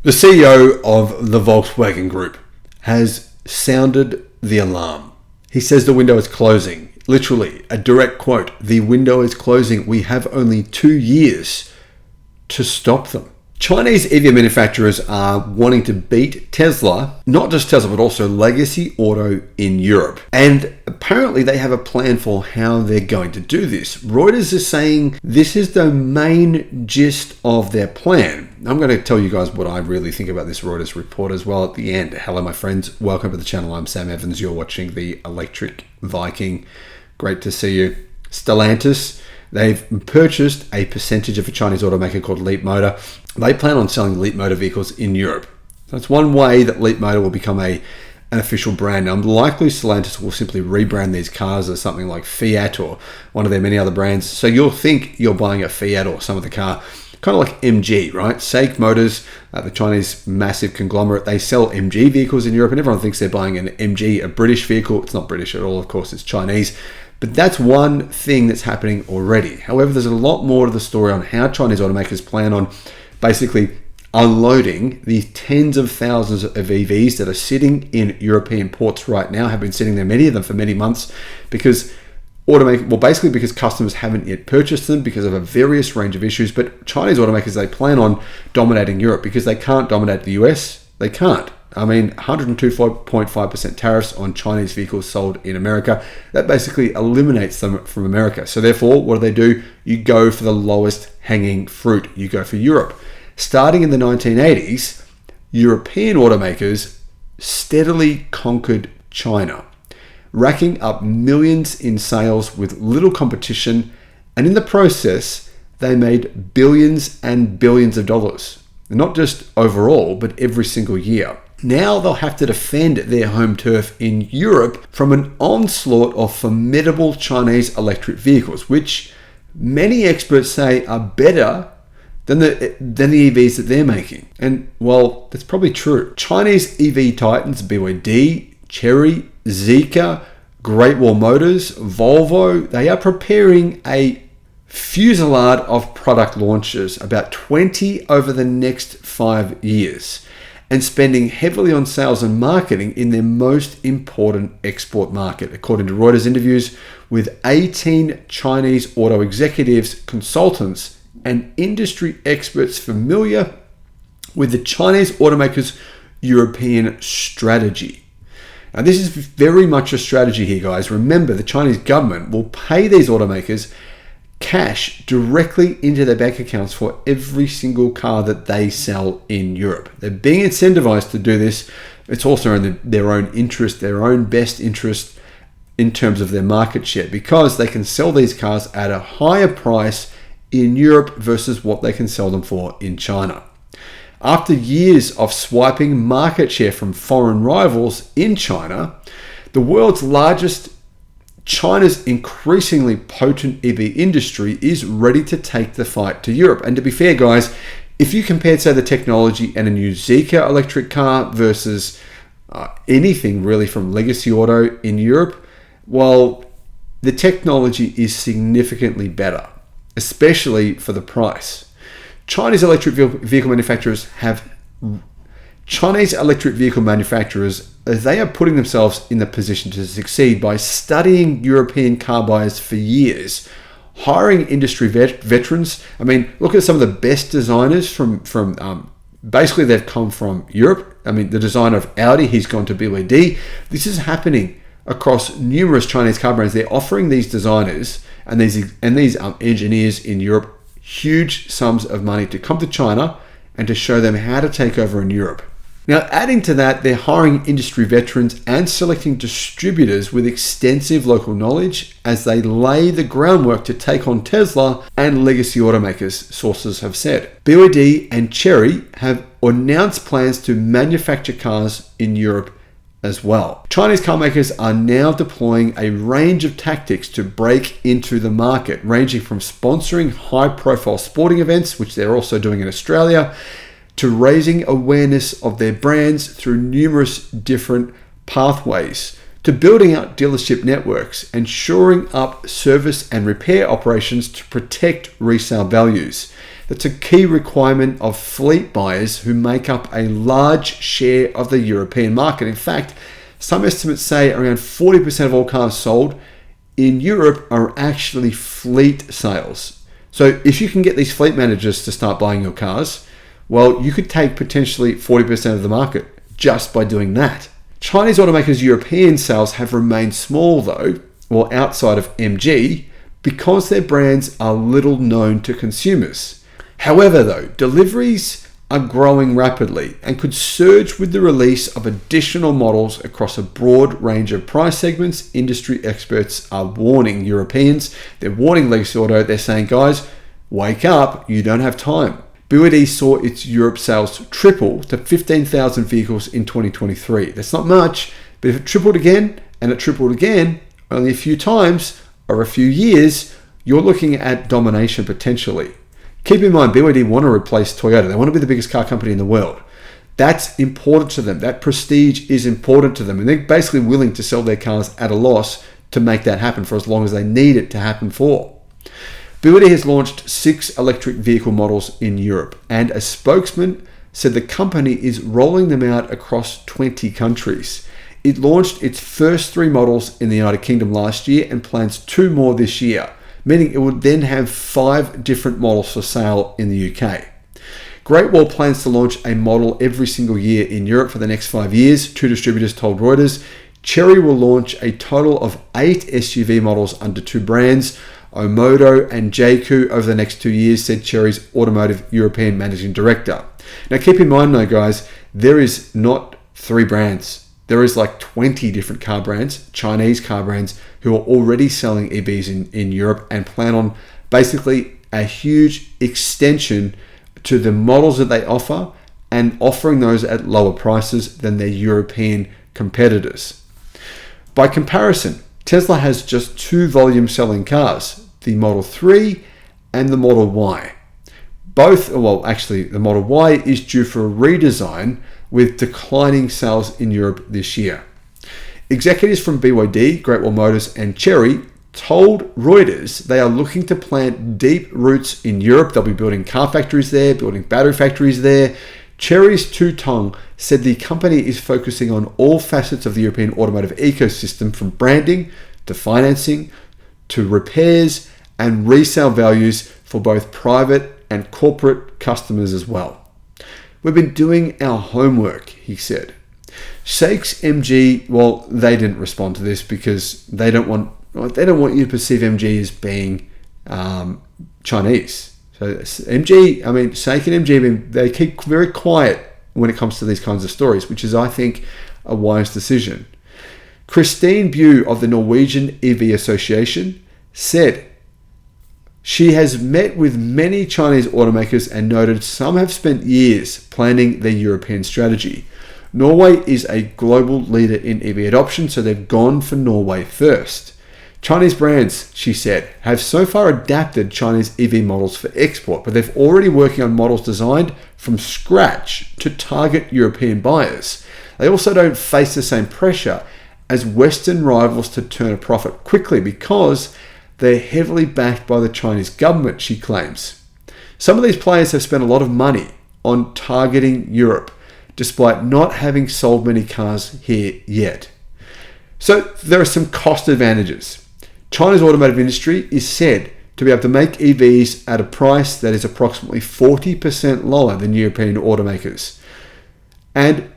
The CEO of the Volkswagen Group has sounded the alarm. He says the window is closing. Literally, a direct quote, "The window is closing. We have only 2 years to stop them." Chinese EV manufacturers are wanting to beat Tesla, not just Tesla, but also legacy auto in Europe. And apparently they have a plan for how they're going to do this. Reuters is saying this is the main gist of their plan. I'm going to tell you guys what I really think about this Reuters report as well at the end. Hello, my friends. Welcome to the channel. I'm Sam Evans. You're watching the Electric Viking. Great to see you. Stellantis. They've purchased a percentage of a Chinese automaker called Leapmotor. They plan on selling Leapmotor vehicles in Europe. That's one way that Leapmotor will become an official brand. Now, likely Stellantis will simply rebrand these cars as something like Fiat or one of their many other brands. So you'll think you're buying a Fiat or some other car, kind of like MG, right? SAIC Motors, the Chinese massive conglomerate, they sell MG vehicles in Europe, and everyone thinks they're buying an MG, a British vehicle. It's not British at all, of course, it's Chinese. But that's one thing that's happening already. However, there's a lot more to the story on how Chinese automakers plan on basically unloading the tens of thousands of EVs that are sitting in European ports right now, have been sitting there, many of them for many months, because because customers haven't yet purchased them because of a various range of issues. But Chinese automakers, they plan on dominating Europe because they can't dominate the US. They can't. I mean, 102.5% tariffs on Chinese vehicles sold in America. That basically eliminates them from America. So therefore, what do? You go for the lowest hanging fruit. You go for Europe. Starting in the 1980s, European automakers steadily conquered China, racking up millions in sales with little competition. And in the process, they made billions and billions of dollars. Not just overall, but every single year. Now they'll have to defend their home turf in Europe from an onslaught of formidable Chinese electric vehicles, which many experts say are better than the EVs that they're making. And well, that's probably true. Chinese EV titans BYD, Chery, Zeekr, Great Wall Motors, Volvo, they are preparing a fusillade of product launches, about 20 over the next 5 years, and spending heavily on sales and marketing in their most important export market, according to Reuters interviews with 18 Chinese auto executives, consultants, and industry experts familiar with the Chinese automakers' European strategy. Now, this is very much a strategy here, guys. Remember, the Chinese government will pay these automakers cash directly into their bank accounts for every single car that they sell in Europe. They're being incentivized to do this. It's also in their own interest, their own best interest in terms of their market share, because they can sell these cars at a higher price in Europe versus what they can sell them for in China. After years of swiping market share from foreign rivals in China, the world's largest China's increasingly potent EV industry is ready to take the fight to Europe. And to be fair, guys, if you compared, say, the technology and a new Zeekr electric car versus anything really from legacy auto in Europe, well, the technology is significantly better, especially for the price. Chinese electric vehicle manufacturers, they are putting themselves in the position to succeed by studying European car buyers for years, hiring industry veterans. I mean, look at some of the best designers from basically they've come from Europe. I mean, the designer of Audi, he's gone to BYD. This is happening across numerous Chinese car brands. They're offering these designers and these engineers in Europe huge sums of money to come to China and to show them how to take over in Europe. Now, adding to that, they're hiring industry veterans and selecting distributors with extensive local knowledge as they lay the groundwork to take on Tesla and legacy automakers, sources have said. BYD and Chery have announced plans to manufacture cars in Europe as well. Chinese car makers are now deploying a range of tactics to break into the market, ranging from sponsoring high-profile sporting events, which they're also doing in Australia, to raising awareness of their brands through numerous different pathways, to building out dealership networks and shoring up service and repair operations to protect resale values. That's a key requirement of fleet buyers who make up a large share of the European market. In fact, some estimates say around 40% of all cars sold in Europe are actually fleet sales. So if you can get these fleet managers to start buying your cars, well, you could take potentially 40% of the market just by doing that. Chinese automakers' European sales have remained small though, or outside of MG, because their brands are little known to consumers. However though, deliveries are growing rapidly and could surge with the release of additional models across a broad range of price segments. Industry experts are warning Europeans, they're warning Legacy Auto, they're saying, guys, wake up, you don't have time. BYD saw its Europe sales triple to 15,000 vehicles in 2023. That's not much, but if it tripled again, and it tripled again, only a few times, or a few years, you're looking at domination potentially. Keep in mind, BYD want to replace Toyota. They want to be the biggest car company in the world. That's important to them. That prestige is important to them. And they're basically willing to sell their cars at a loss to make that happen for as long as they need it to happen for. BYD has launched 6 electric vehicle models in Europe, and a spokesman said the company is rolling them out across 20 countries. It launched its first 3 models in the United Kingdom last year and plans 2 more this year, meaning it would then have 5 different models for sale in the UK. Great Wall plans to launch a model every single year in Europe for the next 5 years, 2 distributors told Reuters. Chery will launch a total of 8 SUV models under 2 brands, Omodo and JQ, over the next 2 years, said Chery's automotive European managing director. Now keep in mind though guys, there is not 3 brands. There is like 20 different car brands, Chinese car brands, who are already selling EVs in Europe and plan on basically a huge extension to the models that they offer and offering those at lower prices than their European competitors. By comparison, Tesla has just 2 volume selling cars, the Model 3 and the Model Y. The Model Y is due for a redesign with declining sales in Europe this year. Executives from BYD, Great Wall Motors and Chery told Reuters they are looking to plant deep roots in Europe. They'll be building car factories there, building battery factories there. Chery's Tu Tong said the company is focusing on all facets of the European automotive ecosystem, from branding to financing to repairs and resale values for both private and corporate customers as well. We've been doing our homework, he said. SAIC's MG, well, they didn't respond to this because they don't want you to perceive MG as being Chinese. So SAIC and MG, they keep very quiet when it comes to these kinds of stories, which is, I think, a wise decision. Christine Bew of the Norwegian EV Association said she has met with many Chinese automakers and noted some have spent years planning their European strategy. Norway is a global leader in EV adoption, so they've gone for Norway first. Chinese brands, she said, have so far adapted Chinese EV models for export, but they're already working on models designed from scratch to target European buyers. They also don't face the same pressure as Western rivals to turn a profit quickly because they're heavily backed by the Chinese government, she claims. Some of these players have spent a lot of money on targeting Europe, despite not having sold many cars here yet. So there are some cost advantages. China's automotive industry is said to be able to make EVs at a price that is approximately 40% lower than European automakers. And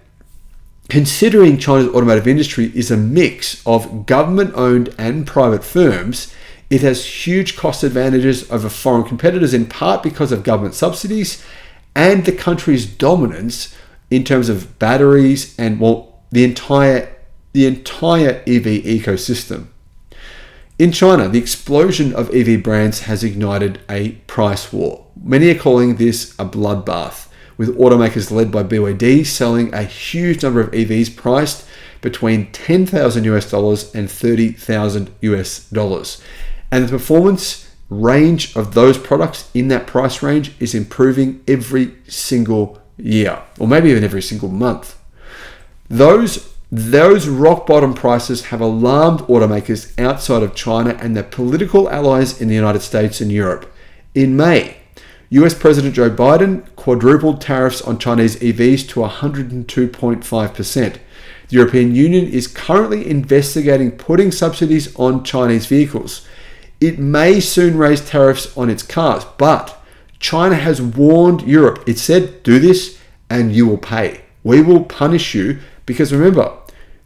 considering China's automotive industry is a mix of government-owned and private firms, it has huge cost advantages over foreign competitors, in part because of government subsidies and the country's dominance in terms of batteries and, well, the entire EV ecosystem. In China, the explosion of EV brands has ignited a price war. Many are calling this a bloodbath, with automakers led by BYD selling a huge number of EVs priced between $10,000 and $30,000. And the performance range of those products in that price range is improving every single year, or maybe even every single month. Those rock bottom prices have alarmed automakers outside of China and their political allies in the United States and Europe. In May, US President Joe Biden quadrupled tariffs on Chinese EVs to 102.5%. The European Union is currently investigating putting subsidies on Chinese vehicles. It may soon raise tariffs on its cars, but China has warned Europe. It said, do this and you will pay. We will punish you because remember,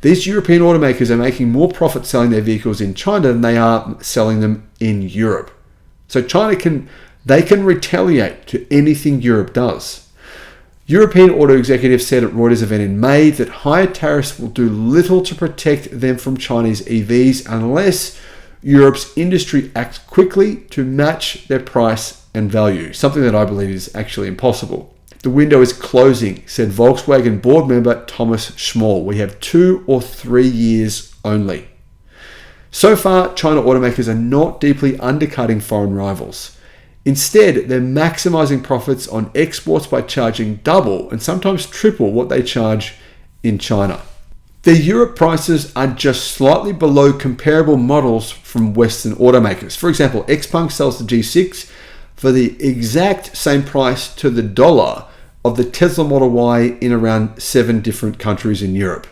these European automakers are making more profit selling their vehicles in China than they are selling them in Europe. So China can retaliate to anything Europe does. European auto executives said at Reuters event in May that higher tariffs will do little to protect them from Chinese EVs unless Europe's industry acts quickly to match their price and value, something that I believe is actually impossible. The window is closing, said Volkswagen board member Thomas Schmall. We have 2 or 3 years only. So far, China automakers are not deeply undercutting foreign rivals. Instead, they're maximizing profits on exports by charging double and sometimes triple what they charge in China. The Europe prices are just slightly below comparable models from Western automakers. For example, Xpeng sells the G6 for the exact same price to the dollar of the Tesla Model Y in around 7 different countries in Europe.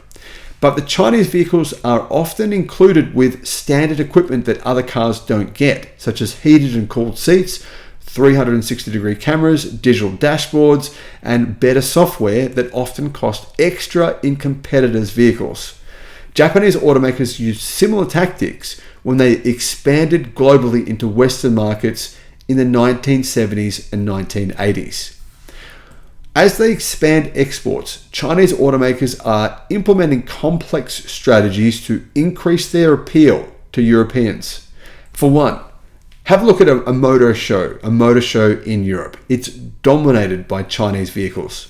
But the Chinese vehicles are often included with standard equipment that other cars don't get, such as heated and cooled seats, 360-degree cameras, digital dashboards, and better software that often cost extra in competitors' vehicles. Japanese automakers used similar tactics when they expanded globally into Western markets in the 1970s and 1980s. As they expand exports, Chinese automakers are implementing complex strategies to increase their appeal to Europeans. For one, have a look at a motor show in Europe. It's dominated by Chinese vehicles.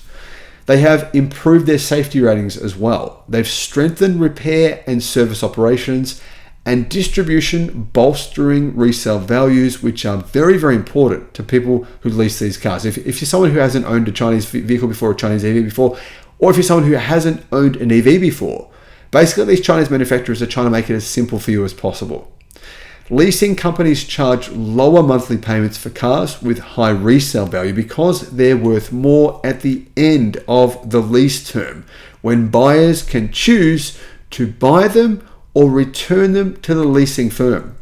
They have improved their safety ratings as well. They've strengthened repair and service operations and distribution, bolstering resale values, which are very, very important to people who lease these cars. If you're someone who hasn't owned a Chinese vehicle before, a Chinese EV before, or if you're someone who hasn't owned an EV before, basically these Chinese manufacturers are trying to make it as simple for you as possible. Leasing companies charge lower monthly payments for cars with high resale value because they're worth more at the end of the lease term, when buyers can choose to buy them or return them to the leasing firm.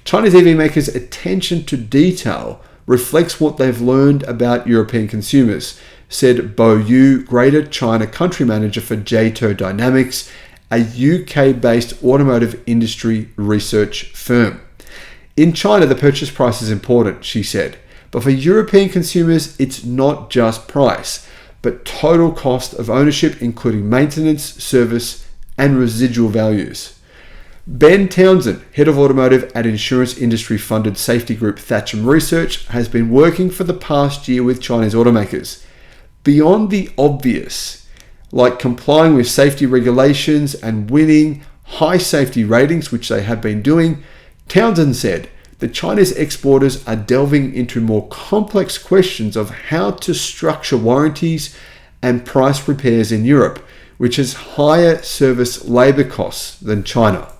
Chinese EV makers' attention to detail reflects what they've learned about European consumers, said Bo Yu, Greater China Country Manager for J2 Dynamics, a UK-based automotive industry research firm. In China, the purchase price is important, she said, but for European consumers, it's not just price, but total cost of ownership, including maintenance, service, and residual values. Ben Townsend, head of automotive at insurance industry-funded safety group Thatcham Research, has been working for the past year with Chinese automakers. Beyond the obvious, like complying with safety regulations and winning high safety ratings, which they have been doing, Townsend said that Chinese exporters are delving into more complex questions of how to structure warranties and price repairs in Europe, which has higher service labor costs than China.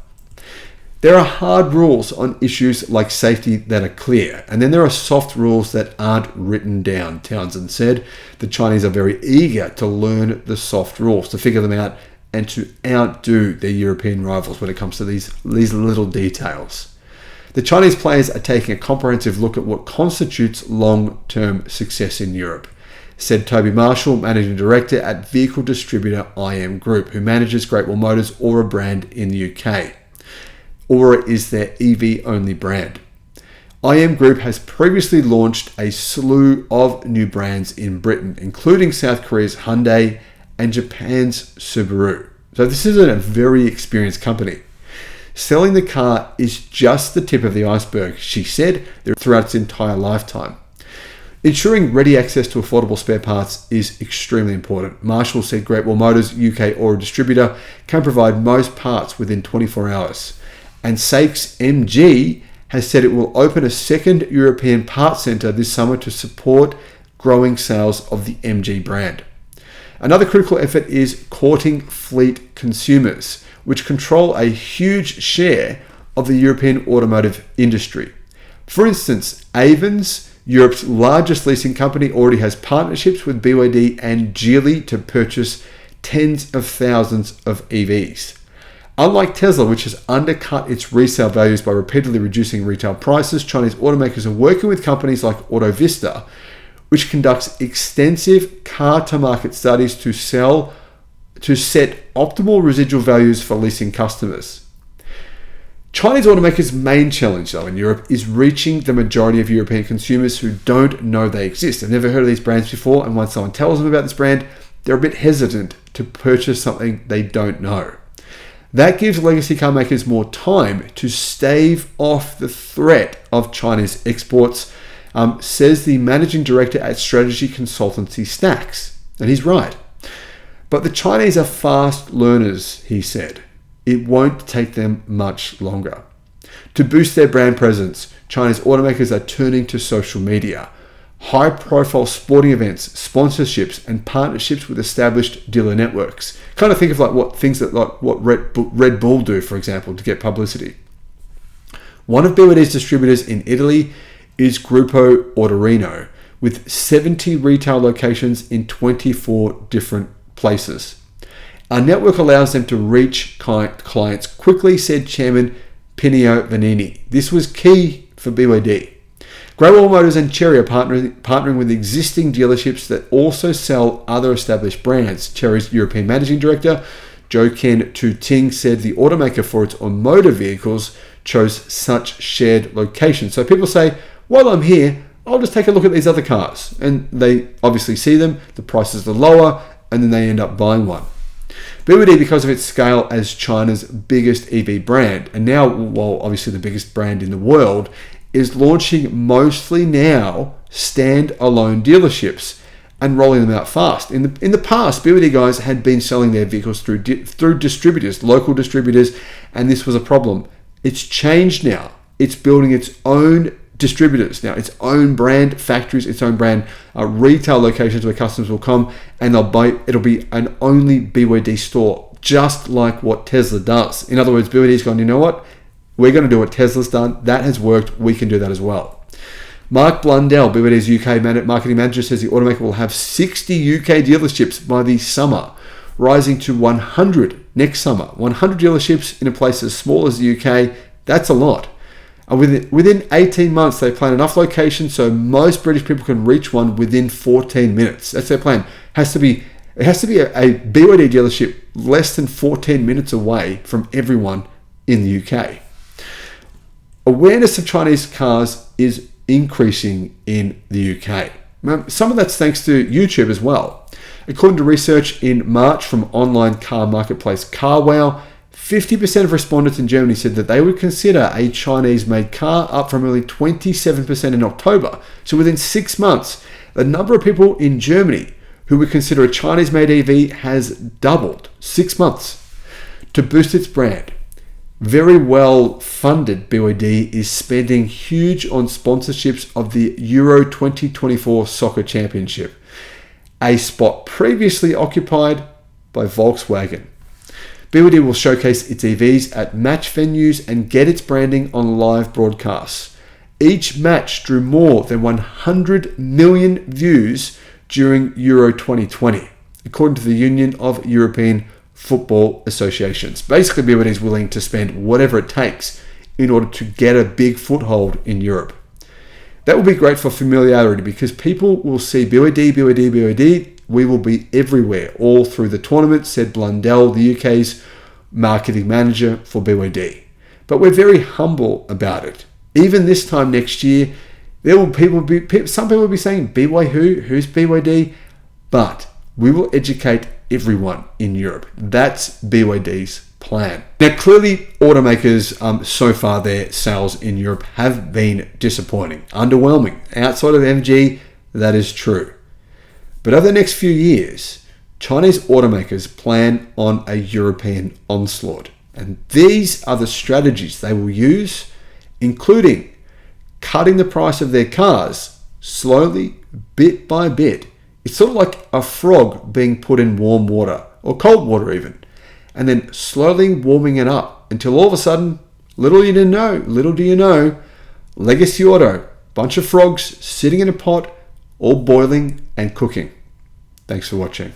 There are hard rules on issues like safety that are clear, and then there are soft rules that aren't written down, Townsend said. The Chinese are very eager to learn the soft rules, to figure them out, and to outdo their European rivals when it comes to these little details. The Chinese players are taking a comprehensive look at what constitutes long-term success in Europe, said Toby Marshall, Managing Director at vehicle distributor IM Group, who manages Great Wall Motors' Aura brand in the UK. Aura is their EV-only brand. IM Group has previously launched a slew of new brands in Britain, including South Korea's Hyundai and Japan's Subaru. So this is a very experienced company. Selling the car is just the tip of the iceberg, she said, throughout its entire lifetime. Ensuring ready access to affordable spare parts is extremely important. Marshall said Great Wall Motors UK Aura distributor can provide most parts within 24 hours. And Sakes MG has said it will open a second European parts centre this summer to support growing sales of the MG brand. Another critical effort is courting fleet consumers, which control a huge share of the European automotive industry. For instance, Avon's Europe's largest leasing company already has partnerships with BYD and Geely to purchase tens of thousands of EVs. Unlike Tesla, which has undercut its resale values by repeatedly reducing retail prices, Chinese automakers are working with companies like AutoVista, which conducts extensive car-to-market studies to set optimal residual values for leasing customers. Chinese automakers' main challenge, though, in Europe is reaching the majority of European consumers who don't know they exist. They've never heard of these brands before, and once someone tells them about this brand, they're a bit hesitant to purchase something they don't know. That gives legacy car makers more time to stave off the threat of China's exports, says the managing director at strategy consultancy Stacks. And he's right. But the Chinese are fast learners, he said. It won't take them much longer. To boost their brand presence, Chinese automakers are turning to social media, high-profile sporting events, sponsorships, and partnerships with established dealer networks. Kind of think of what Red Bull do, for example, to get publicity. One of BYD's distributors in Italy is Gruppo Autorino, with 70 retail locations in 24 different places. Our network allows them to reach clients quickly, said Chairman Pinio Vanini. This was key for BYD. Great Wall Motors and Chery are partnering with existing dealerships that also sell other established brands. Chery's European Managing Director, Jochen Tuting, said the automaker for its automotive vehicles chose such shared locations. So people say, while I'm here, I'll just take a look at these other cars. And they obviously see them, the prices are lower, and then they end up buying one. BYD, because of its scale as China's biggest EV brand, and now, well, obviously the biggest brand in the world, is launching mostly now stand-alone dealerships and rolling them out fast. In the past, BYD guys had been selling their vehicles through distributors, local distributors, and this was a problem. It's changed now. It's building its own distributors now, its own brand factories, its own brand retail locations where customers will come and they'll buy. It'll be an only BYD store, just like what Tesla does. In other words, BYD's gone, you know what? We're going to do what Tesla's done. That has worked. We can do that as well. Mark Blundell, BYD's UK marketing manager, says the automaker will have 60 UK dealerships by the summer, rising to 100 next summer. 100 dealerships in a place as small as the UK. That's a lot. And within 18 months, they plan enough locations so most British people can reach one within 14 minutes. That's their plan. It has to be a BYD dealership less than 14 minutes away from everyone in the UK. Awareness of Chinese cars is increasing in the UK. Some of that's thanks to YouTube as well. According to research in March from online car marketplace CarWow, 50% of respondents in Germany said that they would consider a Chinese-made car, up from only 27% in October. So within 6 months, the number of people in Germany who would consider a Chinese-made EV has doubled. 6 months. To boost its brand, very well-funded BYD is spending huge on sponsorships of the Euro 2024 Soccer Championship, a spot previously occupied by Volkswagen. BYD will showcase its EVs at match venues and get its branding on live broadcasts. Each match drew more than 100 million views during Euro 2020, according to the Union of European Football Associations. Basically, BYD is willing to spend whatever it takes in order to get a big foothold in Europe. That will be great for familiarity because people will see BYD. We will be everywhere, all through the tournament, said Blundell, the UK's marketing manager for BYD. But we're very humble about it. Even this time next year, some people will be saying, BY who? Who's BYD? But we will educate everyone in Europe. That's BYD's plan. Now, clearly, automakers, so far, their sales in Europe have been disappointing, underwhelming. Outside of MG, that is true. But over the next few years, Chinese automakers plan on a European onslaught. And these are the strategies they will use, including cutting the price of their cars slowly, bit by bit. It's sort of like a frog being put in warm water, or cold water even, and then slowly warming it up until all of a sudden, little do you know, legacy auto bunch of frogs sitting in a pot, all boiling and cooking. Thanks for watching.